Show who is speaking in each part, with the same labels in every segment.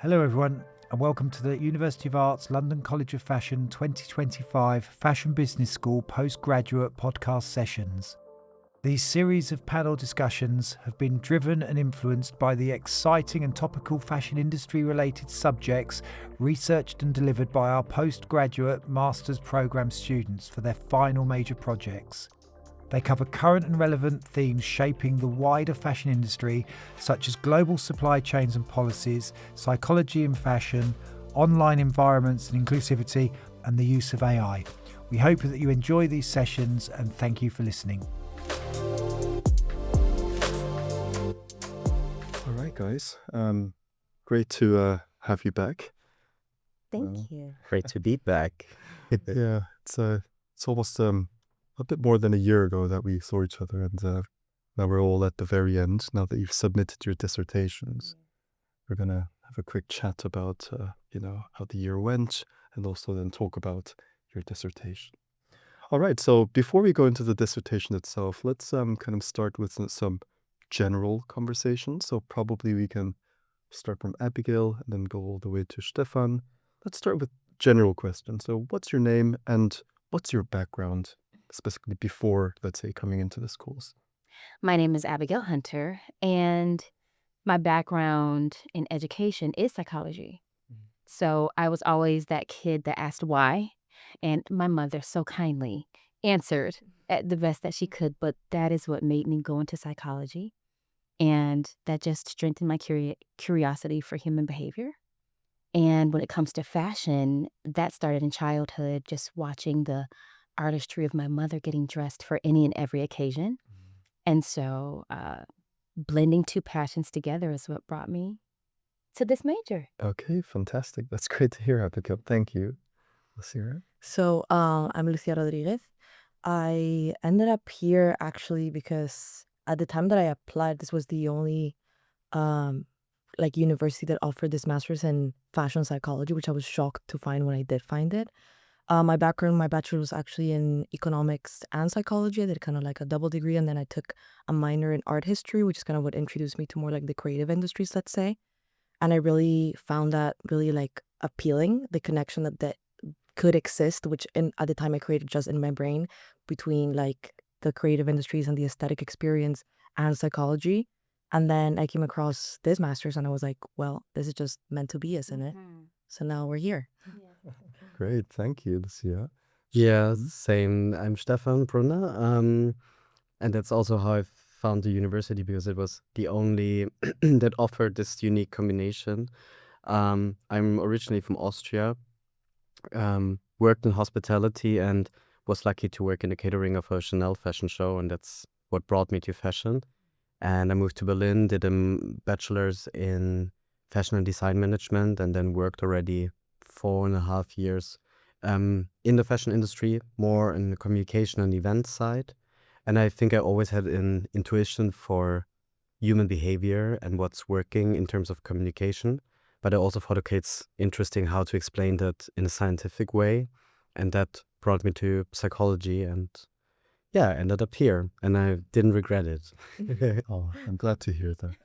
Speaker 1: Hello everyone and welcome to the University of Arts London College of Fashion 2025 Fashion Business School postgraduate podcast sessions. These series of panel discussions have been driven and influenced by the exciting and topical fashion industry related subjects researched and delivered by our postgraduate master's programme students for their final major projects. They cover current and relevant themes shaping the wider fashion industry, such as global supply chains and policies, psychology in fashion, online environments and inclusivity, and the use of AI. We hope that you enjoy these sessions and thank you for listening.
Speaker 2: All right, guys. Great to have you back.
Speaker 3: Thank you.
Speaker 4: Great to be back.
Speaker 2: Yeah, it's almost a bit more than a year ago that we saw each other, and now we're all at the very end. Now that you've submitted your dissertations, we're gonna have a quick chat about how the year went, and also then talk about your dissertation. All right. So before we go into the dissertation itself, let's kind of start with some general conversation. So probably we can start from Abigail and then go all the way to Stefan. Let's start with general questions. So what's your name and what's your background, specifically before, let's say, coming into this course?
Speaker 3: My name is Abigail Hunter, and my background in education is psychology. So I was always that kid that asked why, and my mother so kindly answered at the best that she could, but that is what made me go into psychology, and that just strengthened my curiosity for human behavior. And when it comes to fashion, that started in childhood, just watching the artistry of my mother getting dressed for any and every occasion. And so blending two passions together is what brought me to this major.
Speaker 2: Okay, fantastic. That's great to hear, Abigail. Thank you. Lucia?
Speaker 5: So I'm Lucia Rodriguez. I ended up here actually because at the time that I applied, this was the only university that offered this master's in fashion psychology, which I was shocked to find when I did find it. My background, my bachelor was actually in economics and psychology. I did kind of like a double degree, and then I took a minor in art history, which is kind of what introduced me to more like the creative industries, let's say. And I really found that really like appealing, the connection that could exist, which at the time I created just in my brain between like the creative industries and the aesthetic experience and psychology. And then I came across this master's and I was like, well, this is just meant to be, isn't it? So now we're here.
Speaker 2: Great. Thank you, Lucia.
Speaker 4: Yeah, same. I'm Stefan Bruner. And that's also how I found the university, because it was the only that offered this unique combination. I'm originally from Austria, worked in hospitality and was lucky to work in the catering of a Chanel fashion show, and that's what brought me to fashion. And I moved to Berlin, did a bachelor's in fashion and design management, and then worked already 4.5 years in the fashion industry, more in the communication and event side. And I think I always had an intuition for human behavior and what's working in terms of communication. But I also thought, okay, it's interesting how to explain that in a scientific way. And that brought me to psychology, and yeah, I ended up here, and I didn't regret it.
Speaker 2: Oh, I'm glad to hear that.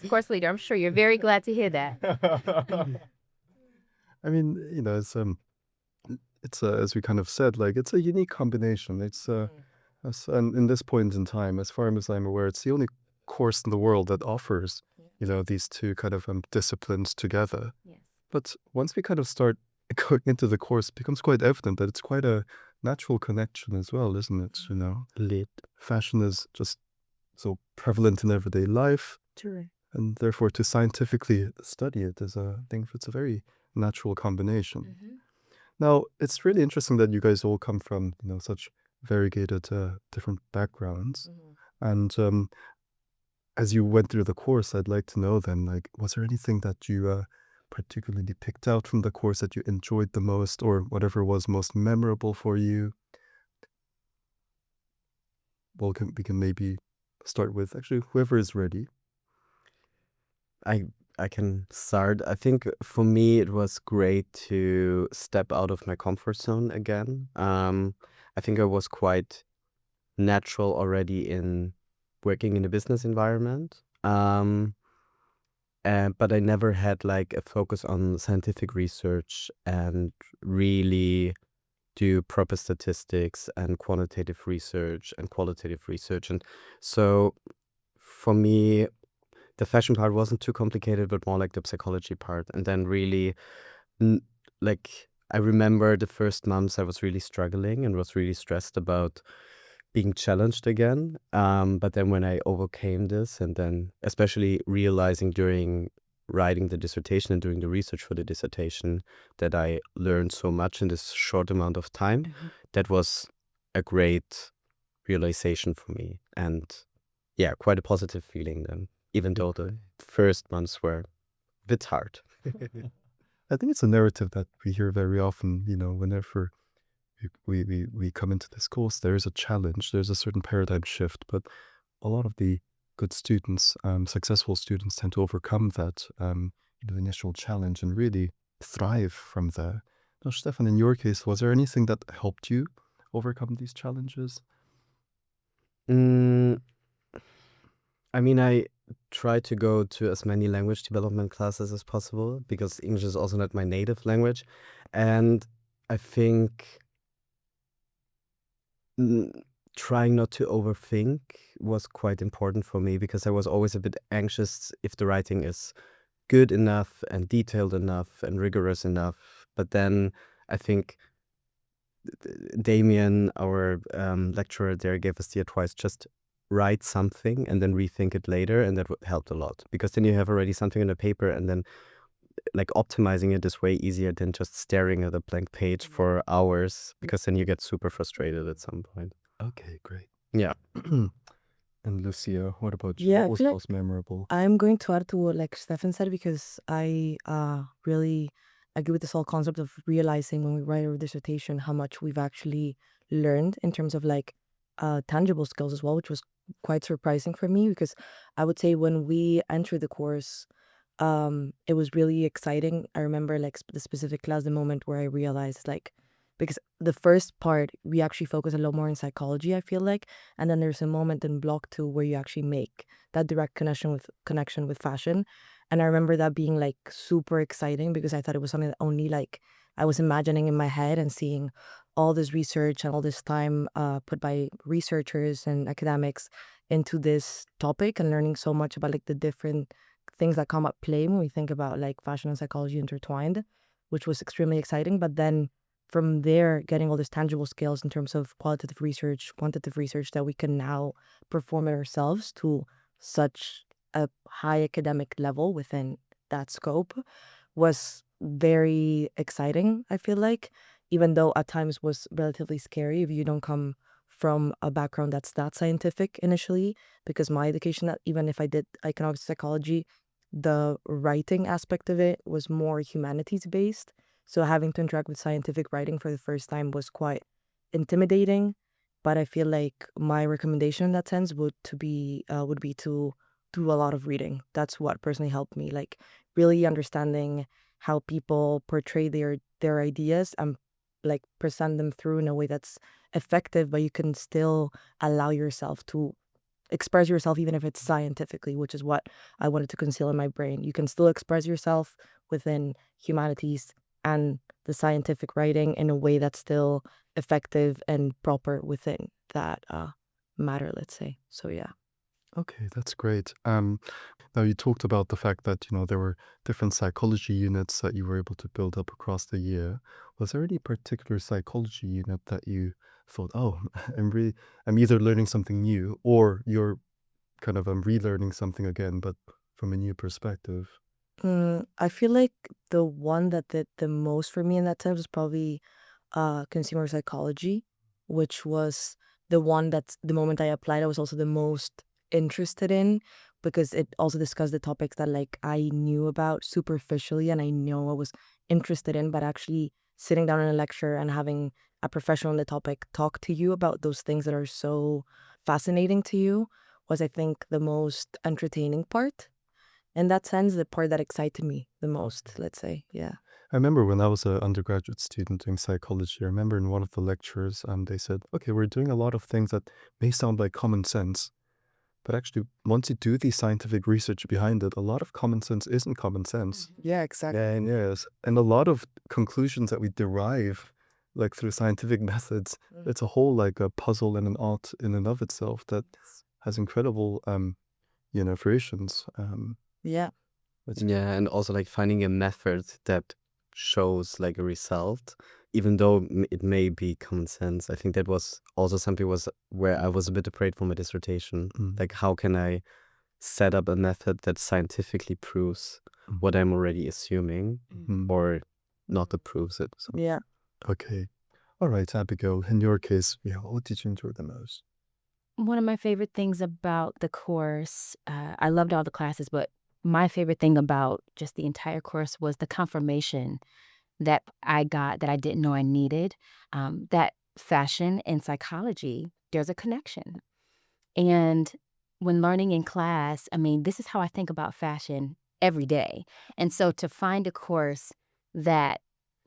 Speaker 3: Of course, leader, I'm sure you're very glad to hear that.
Speaker 2: I mean, it's as we kind of said, like it's a unique combination. And in this point in time, as far as I'm aware, it's the only course in the world that offers, these two kind of disciplines together.
Speaker 3: Yes.
Speaker 2: But once we kind of start going into the course, it becomes quite evident that it's quite a natural connection as well, isn't it?
Speaker 4: Lit.
Speaker 2: Fashion is just so prevalent in everyday life,
Speaker 5: True.
Speaker 2: and therefore to scientifically study it is it's a very natural combination. Now, it's really interesting that you guys all come from, such variegated different backgrounds. And as you went through the course, I'd like to know then, like, was there anything that you particularly picked out from the course that you enjoyed the most, or whatever was most memorable for you? Well, we can maybe start with actually whoever is ready.
Speaker 4: I can start. I think for me it was great to step out of my comfort zone again. I think I was quite natural already in working in a business environment. but I never had like a focus on scientific research and really do proper statistics and quantitative research and qualitative research. And so for me, the fashion part wasn't too complicated, but more like the psychology part. And then really, like, I remember the first months I was really struggling and was really stressed about being challenged again. But then when I overcame this, and then especially realizing during writing the dissertation and doing the research for the dissertation that I learned so much in this short amount of time, that was a great realization for me. And yeah, quite a positive feeling then, even though the first months were a bit hard.
Speaker 2: I think it's a narrative that we hear very often, whenever we come into this course, there is a challenge, there's a certain paradigm shift, but a lot of the good students, successful students tend to overcome that initial challenge and really thrive from there. Now, Stefan, in your case, was there anything that helped you overcome these challenges?
Speaker 4: Mm, I mean, I try to go to as many language development classes as possible because English is also not my native language. And I think trying not to overthink was quite important for me because I was always a bit anxious if the writing is good enough and detailed enough and rigorous enough. But then I think Damien, our lecturer there, gave us the advice, just write something and then rethink it later, and that helped a lot because then you have already something on the paper, and then like optimizing it is way easier than just staring at a blank page for hours, because then you get super frustrated at some point.
Speaker 2: Okay, great.
Speaker 4: Yeah.
Speaker 2: And Lucia, what about you?
Speaker 5: Yeah, I
Speaker 2: What was
Speaker 5: feel like
Speaker 2: most memorable?
Speaker 5: I'm going to add to what like Stefan said because I really agree with this whole concept of realizing when we write our dissertation how much we've actually learned in terms of like tangible skills as well, which was quite surprising for me because I would say when we entered the course, it was really exciting. I remember like the specific class, the moment where I realized like because the first part we actually focus a lot more on psychology, I feel like, and then there's a moment in block 2 where you actually make that direct connection with fashion. And I remember that being like super exciting because I thought it was something that only like I was imagining in my head, and seeing all this research and all this time put by researchers and academics into this topic, and learning so much about like the different things that come at play when we think about like fashion and psychology intertwined, which was extremely exciting. But then from there, getting all these tangible skills in terms of qualitative research, quantitative research that we can now perform it ourselves to such a high academic level within that scope was very exciting, I feel like, even though at times was relatively scary if you don't come from a background that's that scientific initially, because my education, even if I did economics psychology, the writing aspect of it was more humanities based. So having to interact with scientific writing for the first time was quite intimidating. But I feel like my recommendation in that sense would be to do a lot of reading. That's what personally helped me, like really understanding how people portray their ideas and like present them through in a way that's effective, but you can still allow yourself to express yourself even if it's scientifically, which is what I wanted to conceal in my brain. You can still express yourself within humanities and the scientific writing in a way that's still effective and proper within that matter, let's say. So yeah.
Speaker 2: Okay, that's great. Now you talked about the fact that, there were different psychology units that you were able to build up across the year. Was there any particular psychology unit that you thought, oh, I'm either learning something new, or you're kind of relearning something again, but from a new perspective?
Speaker 5: I feel like the one that did the most for me in that sense was probably consumer psychology, which was the one that's the moment I applied, I was also the most interested in because it also discussed the topics that like I knew about superficially and I know I was interested in, but actually sitting down in a lecture and having a professional on the topic talk to you about those things that are so fascinating to you was, I think, the most entertaining part. In that sense, the part that excited me the most, let's say. Yeah.
Speaker 2: I remember when I was an undergraduate student doing psychology, I remember in one of the lectures, they said, okay, we're doing a lot of things that may sound like common sense, But actually, once you do the scientific research behind it, a lot of common sense isn't common sense.
Speaker 5: Yeah, exactly.
Speaker 2: And yes, and a lot of conclusions that we derive, like through scientific methods, it's a whole like a puzzle and an art in and of itself that has incredible, fruitions.
Speaker 5: Yeah.
Speaker 4: Yeah, and also like finding a method that shows like a result, even though it may be common sense. I think that was also something was where I was a bit afraid for my dissertation. Like, how can I set up a method that scientifically proves what I'm already assuming or not approves it? So.
Speaker 5: Yeah.
Speaker 2: Okay. All right, Abigail, in your case, what did you enjoy the most?
Speaker 3: One of my favorite things about the course, I loved all the classes, but my favorite thing about just the entire course was the confirmation that I got that I didn't know I needed, that fashion and psychology, there's a connection. And when learning in class, I mean, this is how I think about fashion every day. And so to find a course that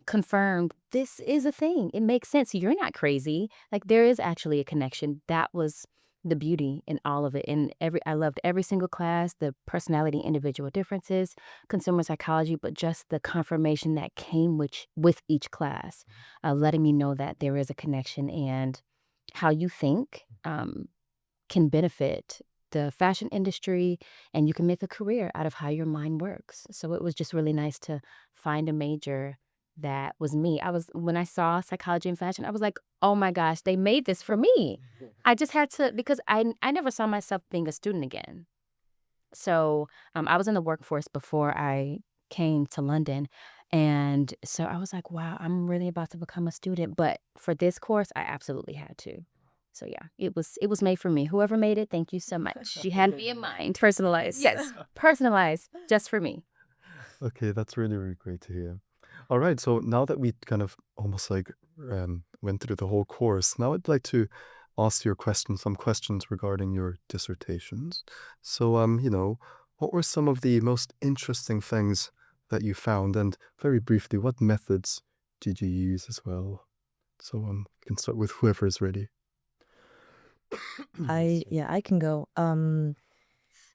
Speaker 3: confirmed this is a thing, it makes sense. You're not crazy. Like, there is actually a connection. That was the beauty in all of it. And I loved every single class, the personality, individual differences, consumer psychology, but just the confirmation that came with each class, letting me know that there is a connection and how you think can benefit the fashion industry, and you can make a career out of how your mind works. So it was just really nice to find a major that was me. When I saw psychology and fashion, I was like, oh my gosh, they made this for me. I just had to, because I never saw myself being a student again. So I was in the workforce before I came to London. And so I was like, wow, I'm really about to become a student. But for this course, I absolutely had to. So yeah, it was made for me. Whoever made it, thank you so much. You had me in mind. Personalized. Yes. Personalized just for me.
Speaker 2: Okay, that's really, really great to hear. All right, so now that we kind of almost like went through the whole course, now I'd like to ask your some questions regarding your dissertations. So, what were some of the most interesting things that you found? And very briefly, what methods did you use as well? So, we can start with whoever is ready.
Speaker 5: I can go.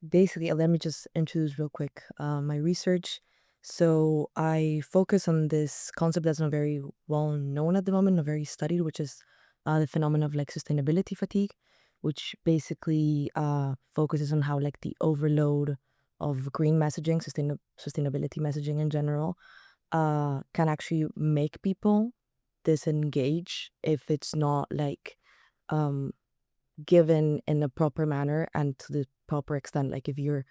Speaker 5: Basically, let me just introduce real quick my research. So I focus on this concept that's not very well known at the moment, not very studied, which is the phenomenon of like sustainability fatigue, which basically focuses on how like the overload of green messaging, sustainability messaging in general, can actually make people disengage if it's not like um given in a proper manner and to the proper extent. Like, if you're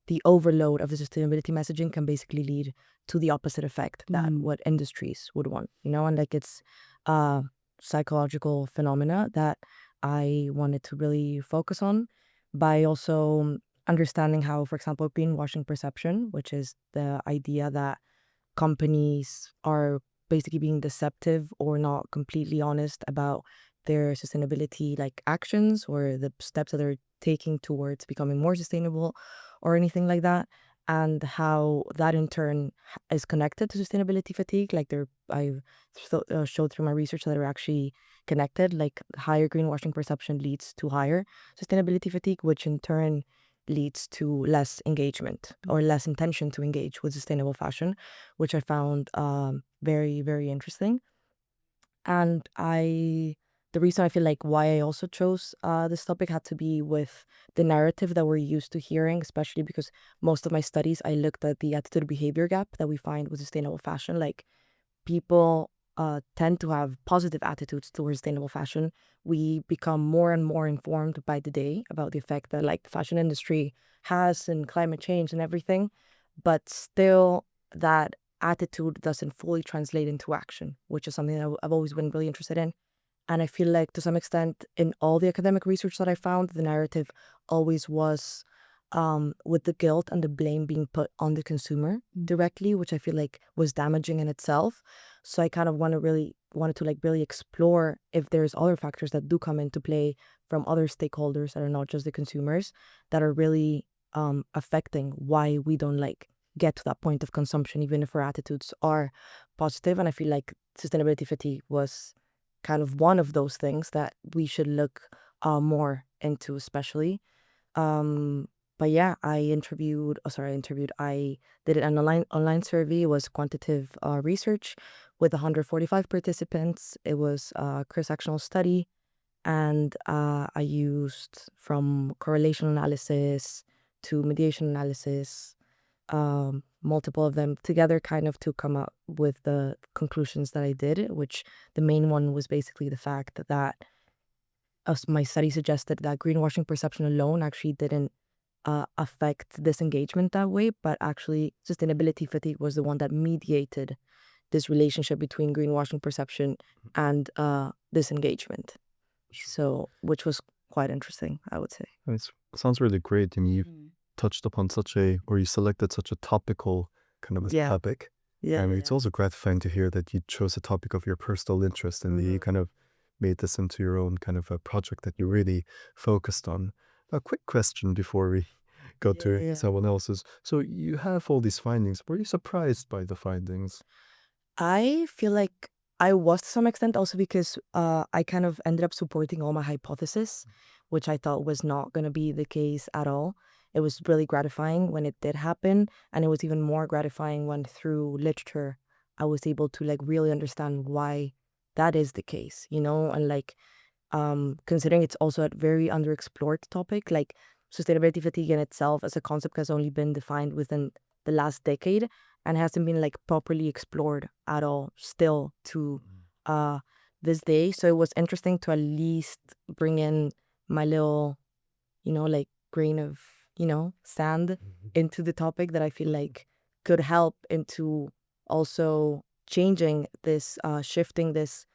Speaker 5: the overload of the sustainability messaging can basically lead to the opposite effect that what industries would want, and like it's a psychological phenomena that I wanted to really focus on by also understanding how, for example, greenwashing perception, which is the idea that companies are basically being deceptive or not completely honest about their sustainability like actions or the steps that they're taking towards becoming more sustainable or anything like that, and how that in turn is connected to sustainability fatigue. Like, I showed through my research that they're actually connected. Like, higher greenwashing perception leads to higher sustainability fatigue, which in turn leads to less engagement or less intention to engage with sustainable fashion, which I found very, very interesting. And the reason I feel like why I also chose this topic had to be with the narrative that we're used to hearing, especially because most of my studies, I looked at the attitude behavior gap that we find with sustainable fashion. Like, people tend to have positive attitudes towards sustainable fashion. We become more and more informed by the day about the effect that like the fashion industry has in climate change and everything, but still that attitude doesn't fully translate into action, which is something that I've always been really interested in. And I feel like to some extent in all the academic research that I found, the narrative always was with the guilt and the blame being put on the consumer directly, which I feel like was damaging in itself. So I kind of wanted to like really explore if there's other factors that do come into play from other stakeholders that are not just the consumers that are really affecting why we don't like get to that point of consumption, even if our attitudes are positive. And I feel like sustainability fatigue was kind of one of those things that we should look more into, especially. But yeah, I did an online survey. It was quantitative research with 145 participants. It was a cross-sectional study, and I used from correlation analysis to mediation analysis, multiple of them together kind of to come up with the conclusions that I did, which the main one was basically the fact that my study suggested that greenwashing perception alone actually didn't affect disengagement that way, but actually sustainability fatigue was the one that mediated this relationship between greenwashing perception and disengagement. So, which was quite interesting, I would say.
Speaker 2: It sounds really great. I mean, you touched upon you selected such a topical kind of a
Speaker 5: Yeah.
Speaker 2: topic.
Speaker 5: Yeah.
Speaker 2: And it's also gratifying to hear that you chose a topic of your personal interest and that you kind of made this into your own kind of a project that you really focused on. A quick question before we go to someone else's. So you have all these findings. Were you surprised by the findings?
Speaker 5: I feel like I was to some extent also because I kind of ended up supporting all my hypothesis, which I thought was not going to be the case at all. It was really gratifying when it did happen, and it was even more gratifying when through literature I was able to like really understand why that is the case, and like considering it's also a very underexplored topic, like sustainability fatigue in itself as a concept has only been defined within the last decade and hasn't been like properly explored at all still to this day. So it was interesting to at least bring in my little, like grain of, sand into the topic that I feel like could help into also changing this, shifting this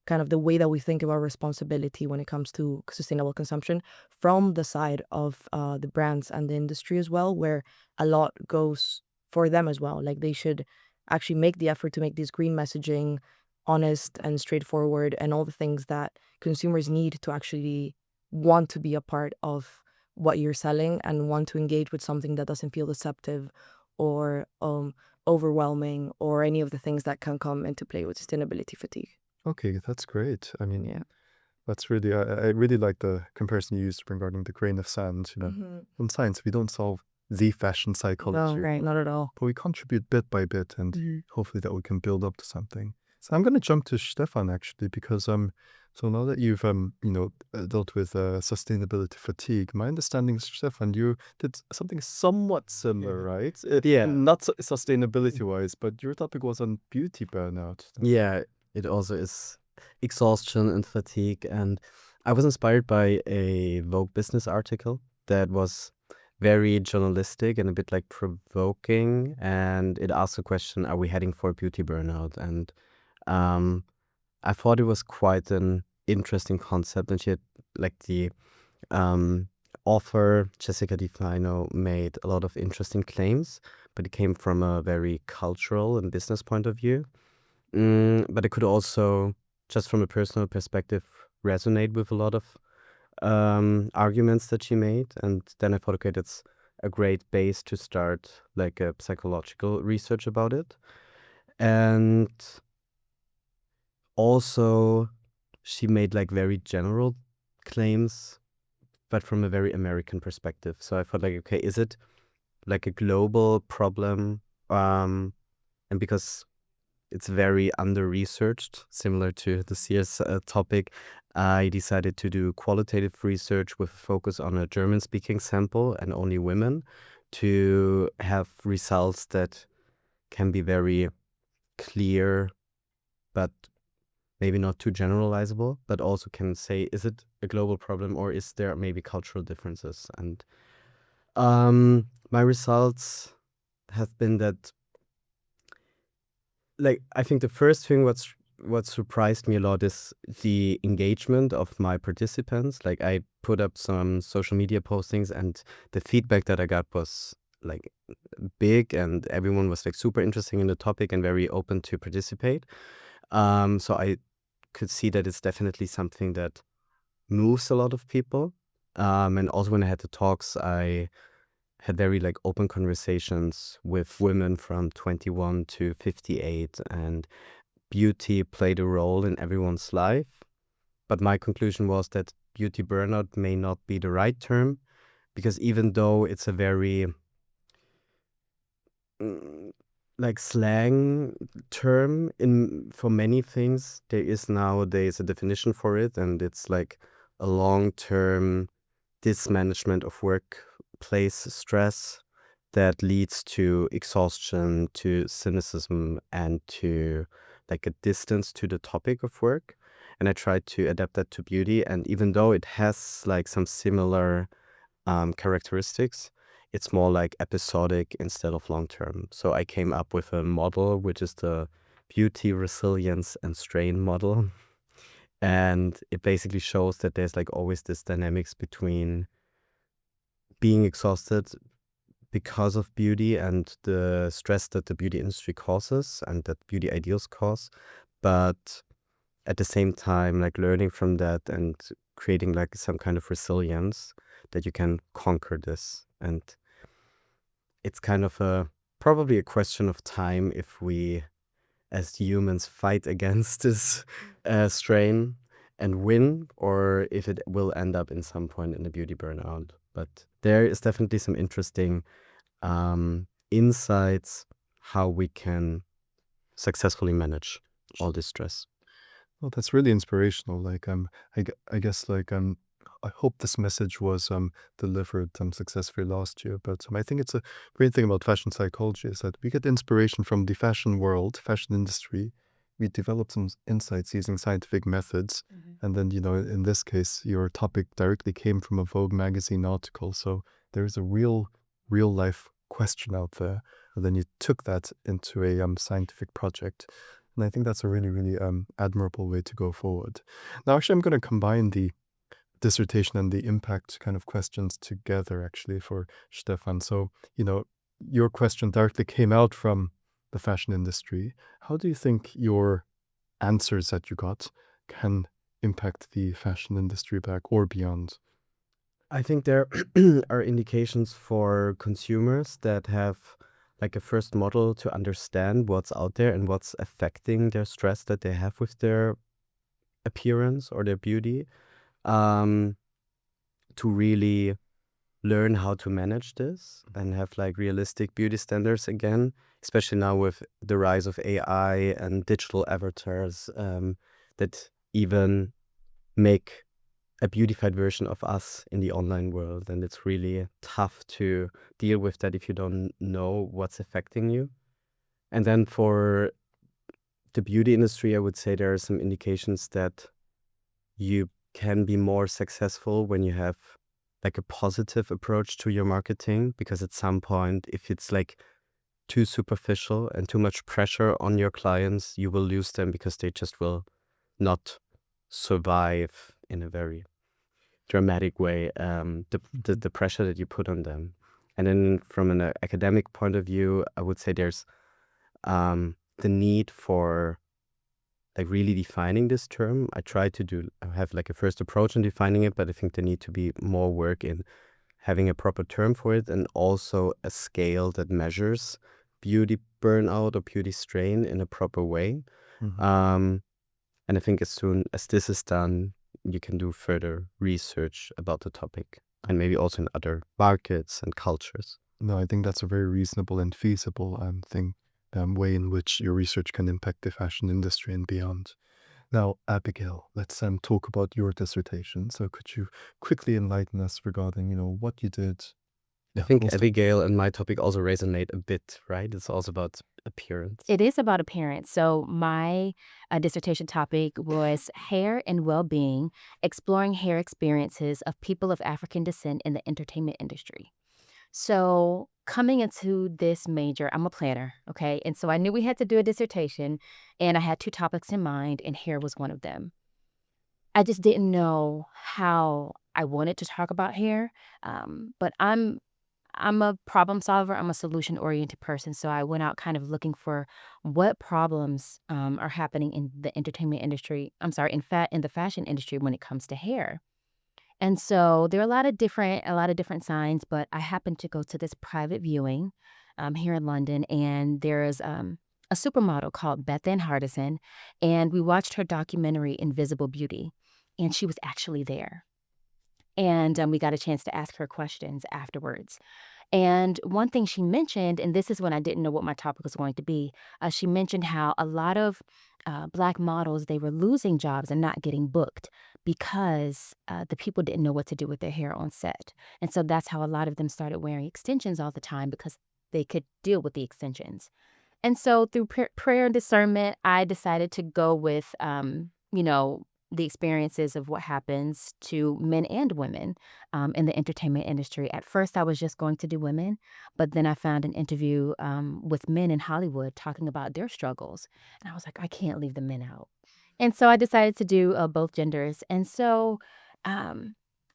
Speaker 5: kind of the way that we think about responsibility when it comes to sustainable consumption from the side of the brands and the industry as well, where a lot goes for them as well. Like they should actually make the effort to make this green messaging honest and straightforward and all the things that consumers need to actually want to be a part of what you're selling and want to engage with something that doesn't feel deceptive or overwhelming or any of the things that can come into play with sustainability fatigue.
Speaker 2: Okay, that's great. I mean, that's really, I really like the comparison you used regarding the grain of sand. In science, we don't solve the fashion psychology.
Speaker 5: No, right, not at all.
Speaker 2: But we contribute bit by bit, and hopefully that we can build up to something. So I'm going to jump to Stefan actually, because so now that you've dealt with sustainability fatigue, my understanding is, Stefan, you did something somewhat similar, right? Not sustainability wise, but your topic was on beauty burnout.
Speaker 4: Yeah, it also is exhaustion and fatigue. And I was inspired by a Vogue business article that was very journalistic and a bit like provoking. And it asked the question, are we heading for beauty burnout? And I thought it was quite an interesting concept. And she had like the author, Jessica DeFino, made a lot of interesting claims, but it came from a very cultural and business point of view. But it could also, just from a personal perspective, resonate with a lot of arguments that she made. And then I thought, okay, that's a great base to start like a psychological research about it. And also, she made like very general claims, but from a very American perspective. So I thought like, okay, is it like a global problem? And because it's very under-researched, similar to the CS topic, I decided to do qualitative research with a focus on a German-speaking sample and only women to have results that can be very clear, but maybe not too generalizable, but also can say, is it a global problem or is there maybe cultural differences? And my results have been that, like, I think the first thing what surprised me a lot is the engagement of my participants. Like, I put up some social media postings and the feedback that I got was like big, and everyone was like super interested in the topic and very open to participate. So I could see that it's definitely something that moves a lot of people. And also when I had the talks, I had very like open conversations with women from 21 to 58, and beauty played a role in everyone's life. But my conclusion was that beauty burnout may not be the right term, because even though it's a very like slang term in for many things, there is nowadays a definition for it, and it's like a long-term dismanagement of workplace stress that leads to exhaustion, to cynicism, and to like a distance to the topic of work. And I tried to adapt that to beauty, and even though it has like some similar characteristics, it's more like episodic instead of long term. So I came up with a model, which is the beauty, resilience, and strain model. And it basically shows that there's like always this dynamics between being exhausted because of beauty and the stress that the beauty industry causes and that beauty ideals cause, but at the same time, like learning from that and creating like some kind of resilience that you can conquer this. And it's kind of probably a question of time if we as humans fight against this strain and win, or if it will end up in some point in the beauty burnout. But there is definitely some interesting insights how we can successfully manage all this stress.
Speaker 2: Well, that's really inspirational. Like I guess I hope this message was delivered successfully last year. But I think it's a great thing about fashion psychology is that we get inspiration from the fashion world, fashion industry. We develop some insights using scientific methods, and then in this case, your topic directly came from a Vogue magazine article. So there is a real life question out there, and then you took that into a scientific project. And I think that's a really, really admirable way to go forward. Now, actually, I'm going to combine the dissertation and the impact kind of questions together, actually, for Stefan. So, your question directly came out from the fashion industry. How do you think your answers that you got can impact the fashion industry back or beyond?
Speaker 4: I think there are indications for consumers that have like a first model to understand what's out there and what's affecting their stress that they have with their appearance or their beauty, to really learn how to manage this and have like realistic beauty standards again, especially now with the rise of AI and digital avatars that even make a beautified version of us in the online world. And it's really tough to deal with that if you don't know what's affecting you. And then for the beauty industry, I would say there are some indications that you can be more successful when you have like a positive approach to your marketing, because at some point, if it's like too superficial and too much pressure on your clients, you will lose them because they just will not survive in a very dramatic way, the pressure that you put on them. And then from an academic point of view, I would say there's the need for like really defining this term. I try to have like a first approach in defining it, but I think there need to be more work in having a proper term for it, and also a scale that measures beauty burnout or beauty strain in a proper way. And I think as soon as this is done, you can do further research about the topic, and maybe also in other markets and cultures.
Speaker 2: No, I think that's a very reasonable and feasible way in which your research can impact the fashion industry and beyond. Now, Abigail, let's talk about your dissertation. So could you quickly enlighten us regarding, what you did?
Speaker 4: I think Abigail and my topic also resonate a bit, right? It's also about appearance.
Speaker 3: It is about appearance. So my dissertation topic was hair and well-being, exploring hair experiences of people of African descent in the entertainment industry. So coming into this major, I'm a planner, okay? And so I knew we had to do a dissertation, and I had 2 topics in mind, and hair was one of them. I just didn't know how I wanted to talk about hair, but I'm a problem solver. I'm a solution-oriented person, so I went out kind of looking for what problems are happening in the entertainment industry. I'm sorry, in the fashion industry when it comes to hair. And so there are a lot of different signs, but I happened to go to this private viewing here in London, and there is a supermodel called Beth Ann Hardison, and we watched her documentary Invisible Beauty, and she was actually there. And we got a chance to ask her questions afterwards. And one thing she mentioned, and this is when I didn't know what my topic was going to be, she mentioned how a lot of Black models, they were losing jobs and not getting booked because the people didn't know what to do with their hair on set. And so that's how a lot of them started wearing extensions all the time because they could deal with the extensions. And so through prayer and discernment, I decided to go with, the experiences of what happens to men and women in the entertainment industry. At first, I was just going to do women, but then I found an interview with men in Hollywood talking about their struggles. And I was like, I can't leave the men out. And so I decided to do both genders. And so I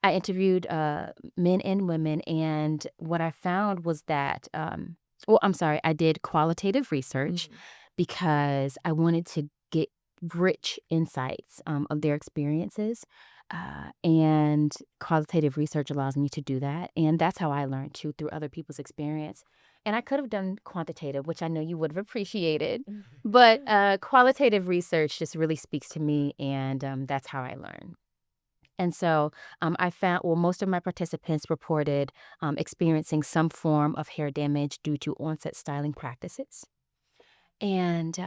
Speaker 3: interviewed men and women. And what I found was that, I did qualitative research because I wanted to get rich insights of their experiences. And qualitative research allows me to do that. And that's how I learned too, through other people's experience. And I could have done quantitative, which I know you would have appreciated. But qualitative research just really speaks to me, and that's how I learn. And so I found, most of my participants reported experiencing some form of hair damage due to onset styling practices. And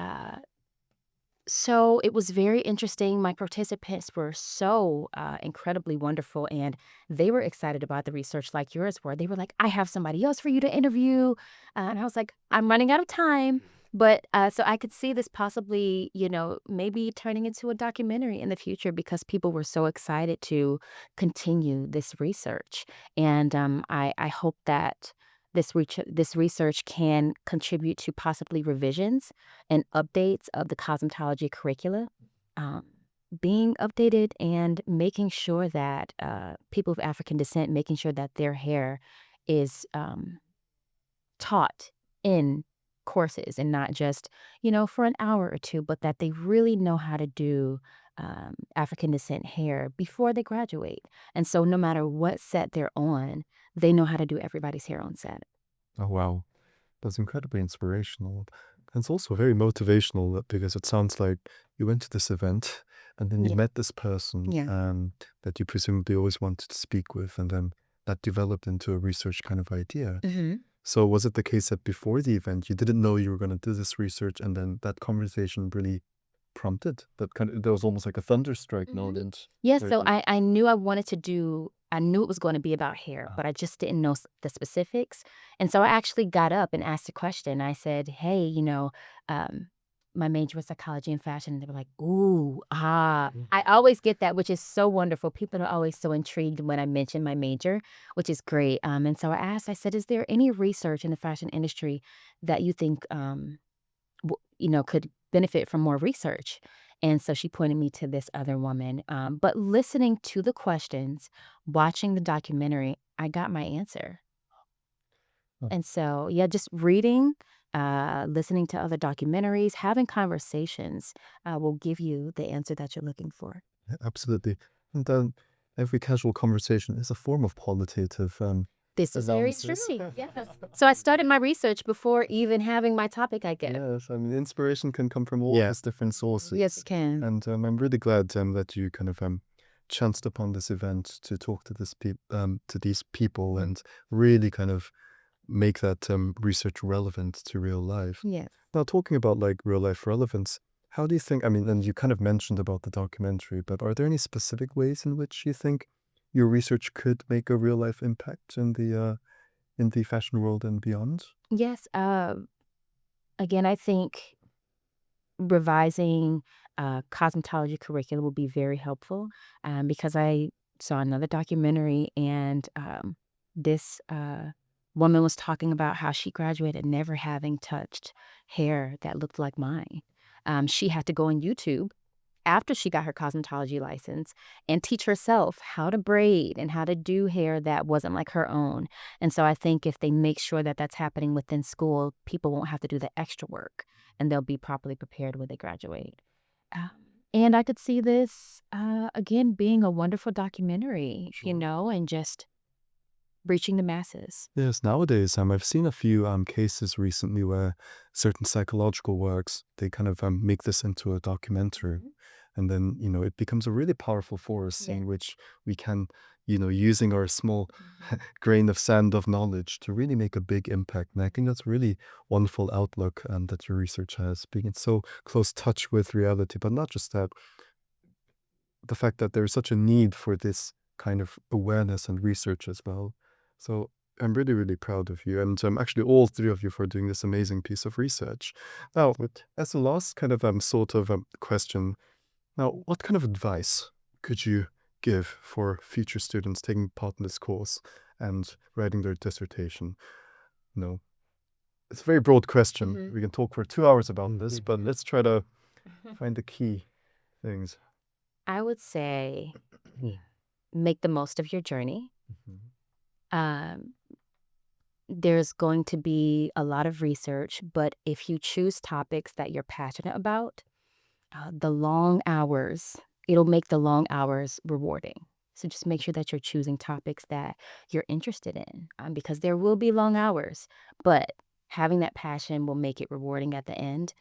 Speaker 3: so it was very interesting. My participants were so incredibly wonderful, and they were excited about the research like yours were. They were like, I have somebody else for you to interview. And I was like, I'm running out of time. But so I could see this possibly, maybe turning into a documentary in the future because people were so excited to continue this research. And I hope that this research can contribute to possibly revisions and updates of the cosmetology curricula, being updated and making sure that people of African descent, making sure that their hair is taught in courses and not just, for an hour or two, but that they really know how to do African descent hair before they graduate. And so no matter what set they're on, they know how to do everybody's hair on set.
Speaker 2: Oh, wow. That's incredibly inspirational. And it's also very motivational because it sounds like you went to this event and then you
Speaker 3: Yeah.
Speaker 2: met this person
Speaker 3: Yeah.
Speaker 2: that you presumably always wanted to speak with, and then that developed into a research kind of idea. So was it the case that before the event you didn't know you were going to do this research, and then that conversation really prompted that there was almost like a thunderstrike moment?
Speaker 3: Yeah, so I knew I knew it was going to be about hair, but I just didn't know the specifics. And so I actually got up and asked a question. I said, hey, my major was psychology and fashion. And they were like, ooh, I always get that, which is so wonderful. People are always so intrigued when I mention my major, which is great. And so I said, is there any research in the fashion industry that you think, could benefit from more research? And so she pointed me to this other woman. But listening to the questions, watching the documentary, I got my answer.
Speaker 2: Oh.
Speaker 3: And so, just reading, listening to other documentaries, having conversations will give you the answer that you're looking for.
Speaker 2: Yeah, absolutely. And every casual conversation is a form of qualitative
Speaker 3: This is very true.
Speaker 2: analysis.
Speaker 3: Yes. So I started my research before even having my topic, I guess.
Speaker 2: Yes, I mean, inspiration can come from all these different sources.
Speaker 3: Yes, it can.
Speaker 2: And I'm really glad that you kind of chanced upon this event to talk to these people and really kind of make that research relevant to real life.
Speaker 3: Yes.
Speaker 2: Now, talking about like real life relevance, how do you think, I mean, and you kind of mentioned about the documentary, but are there any specific ways in which you think your research could make a real life impact in the fashion world and beyond?
Speaker 3: Yes. Again, I think revising cosmetology curricula will be very helpful because I saw another documentary, and this woman was talking about how she graduated never having touched hair that looked like mine. She had to go on YouTube after she got her cosmetology license and teach herself how to braid and how to do hair that wasn't like her own. And so I think if they make sure that that's happening within school, people won't have to do the extra work and they'll be properly prepared when they graduate. And I could see this, again, being a wonderful documentary,
Speaker 2: Sure.
Speaker 3: and just reaching the masses.
Speaker 2: Yes, nowadays, I've seen a few cases recently where certain psychological works, they kind of make this into a documentary. And then, it becomes a really powerful force
Speaker 3: Yeah.
Speaker 2: in which we can, using our small grain of sand of knowledge to really make a big impact. And I think that's a really wonderful outlook that your research has, being in so close touch with reality. But not just that, the fact that there's such a need for this kind of awareness and research as well. So I'm really, really proud of you, and actually all three of you, for doing this amazing piece of research. Now, as a last kind of sort of question, now, what kind of advice could you give for future students taking part in this course and writing their dissertation? No, it's a very broad question. We can talk for 2 hours about this, but let's try to find the key things.
Speaker 3: I would say make the most of your journey. There's going to be a lot of research, but if you choose topics that you're passionate about, the long hours, it'll make the long hours rewarding. So just make sure that you're choosing topics that you're interested in, because there will be long hours, but having that passion will make it rewarding at the end.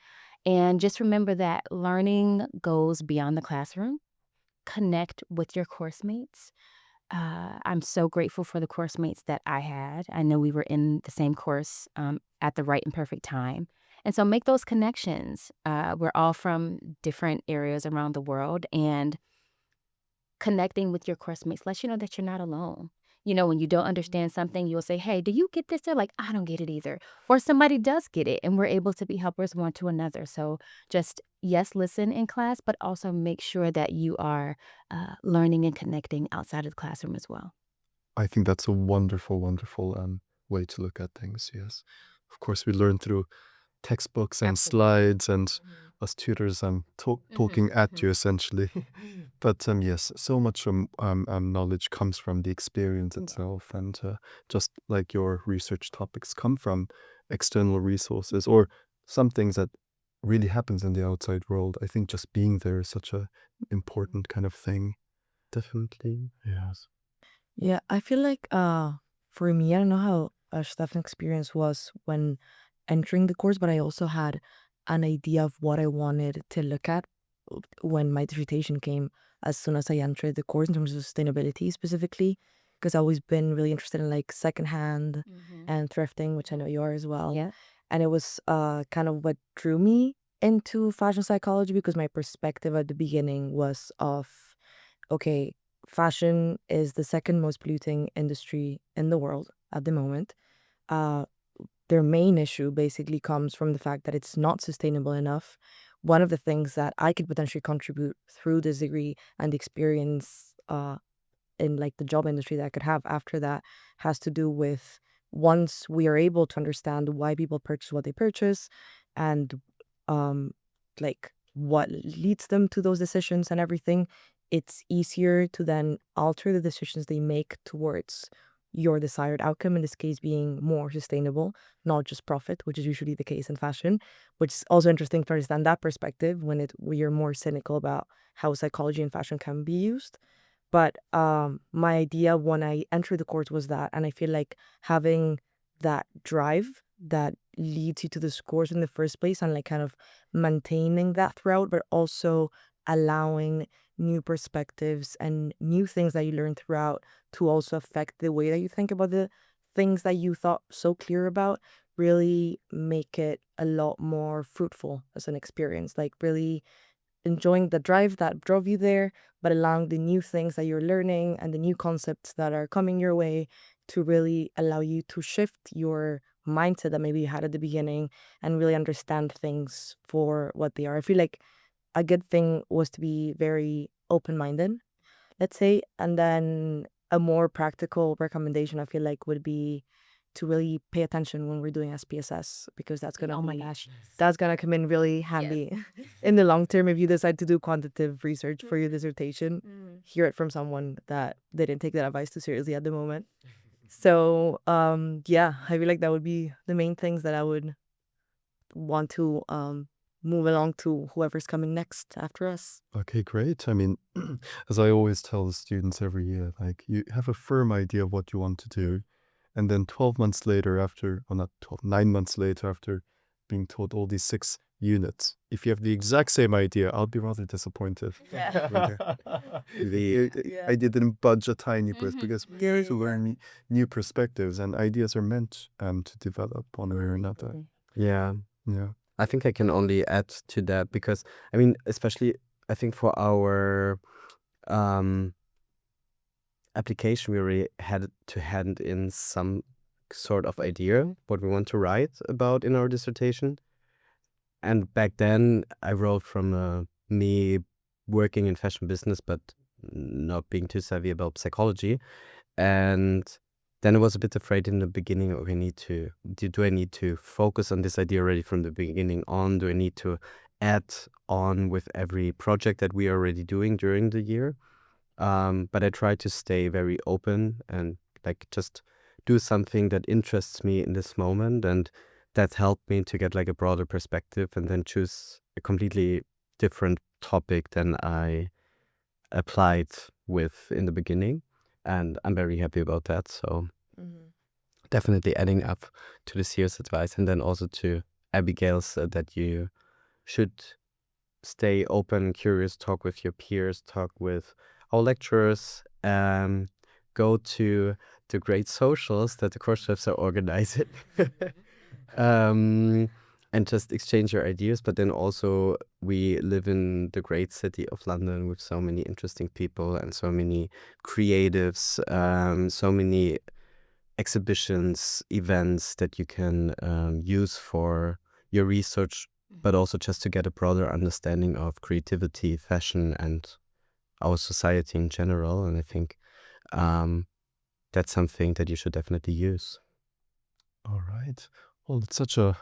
Speaker 3: And just remember that learning goes beyond the classroom. Connect with your course mates. I'm so grateful for the course mates that I had. I know we were in the same course at the right and perfect time. And so make those connections. We're all from different areas around the world, and connecting with your course mates lets you know that you're not alone. When you don't understand something, you'll say, hey, do you get this? They're like, I don't get it either. Or somebody does get it, and we're able to be helpers one to another. So just, yes, listen in class, but also make sure that you are learning and connecting outside of the classroom as well.
Speaker 2: I think that's a wonderful, wonderful way to look at things, yes. Of course, we learn through textbooks and slides and us tutors talking at you, essentially. But yes, so much knowledge comes from the experience itself, and just like your research topics come from external resources or some things that really happens in the outside world. I think just being there is such a important kind of thing. Definitely, yes.
Speaker 5: Yeah, I feel like for me, I don't know how Stefan's experience was when entering the course, but I also had an idea of what I wanted to look at when my dissertation came as soon as I entered the course in terms of sustainability specifically, because I've always been really interested in like secondhand and thrifting, which I know you are as well.
Speaker 3: Yeah.
Speaker 5: And it was kind of what drew me into fashion psychology, because my perspective at the beginning was of, okay, fashion is the second most polluting industry in the world at the moment. Their main issue basically comes from the fact that it's not sustainable enough. One of the things that I could potentially contribute through this degree and the experience in like the job industry that I could have after that has to do with, once we are able to understand why people purchase what they purchase and like what leads them to those decisions and everything, it's easier to then alter the decisions they make towards your desired outcome, in this case being more sustainable, not just profit, which is usually the case in fashion, which is also interesting to understand that perspective when we are more cynical about how psychology and fashion can be used. But my idea when I entered the course was that, and I feel like having that drive that leads you to this course in the first place and like kind of maintaining that throughout, but also allowing new perspectives and new things that you learn throughout to also affect the way that you think about the things that you thought so clear about, really make it a lot more fruitful as an experience. Like really enjoying the drive that drove you there, but allowing the new things that you're learning and the new concepts that are coming your way to really allow you to shift your mindset that maybe you had at the beginning and really understand things for what they are. I feel like a good thing was to be very open-minded, let's say. And then a more practical recommendation I feel like would be to really pay attention when we're doing SPSS, because that's gonna that's gonna come in really handy in the long term if you decide to do quantitative research for your dissertation. Hear it from someone that didn't take that advice too seriously at the moment. So yeah, I feel like that would be the main things that I would want to move along to whoever's coming next after us.
Speaker 2: Okay, great. I mean, as I always tell the students every year, like you have a firm idea of what you want to do. And then 12 months later, after, or not 12, 9 months later, after being taught all these 6 unit. If you have the exact same idea, I'll be rather disappointed. I didn't budge a tiny bit because we get to learn new perspectives, and ideas are meant to develop one way or another.
Speaker 4: Yeah.
Speaker 2: Yeah.
Speaker 4: I think I can only add to that because, I mean, especially I think for our application, we already had to hand in some sort of idea what we want to write about in our dissertation. And back then, I wrote from me working in fashion business, but not being too savvy about psychology. And then I was a bit afraid in the beginning. Okay, do I need to focus on this idea already from the beginning on? Do I need to add on with every project that we are already doing during the year? But I try to stay very open and like just do something that interests me in this moment, and that helped me to get like a broader perspective and then choose a completely different topic than I applied with in the beginning. And I'm very happy about that. So definitely adding up to this year's advice, and then also to Abigail's that you should stay open, curious, talk with your peers, talk with our lecturers, go to the great socials that the course chefs are organizing, and just exchange your ideas. But then also we live in the great city of London with so many interesting people and so many creatives, so many exhibitions, events that you can use for your research, but also just to get a broader understanding of creativity, fashion, and our society in general. And I think that's something that you should definitely use.
Speaker 2: All right. Well, it's such a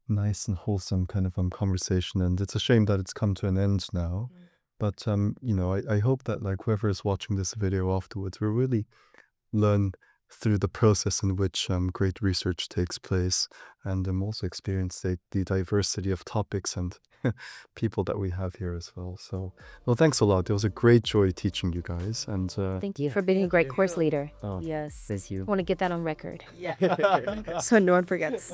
Speaker 2: nice and wholesome kind of conversation, and it's a shame that it's come to an end now. But I hope that like whoever is watching this video afterwards will really learn through the process in which great research takes place, and also experience the diversity of topics and people that we have here as well. So, well, thanks a lot. It was a great joy teaching you guys, and
Speaker 3: Thank you for being a great course leader.
Speaker 4: Oh,
Speaker 3: Yes.
Speaker 4: thank you.
Speaker 3: I want to get that on record.
Speaker 5: So no one forgets.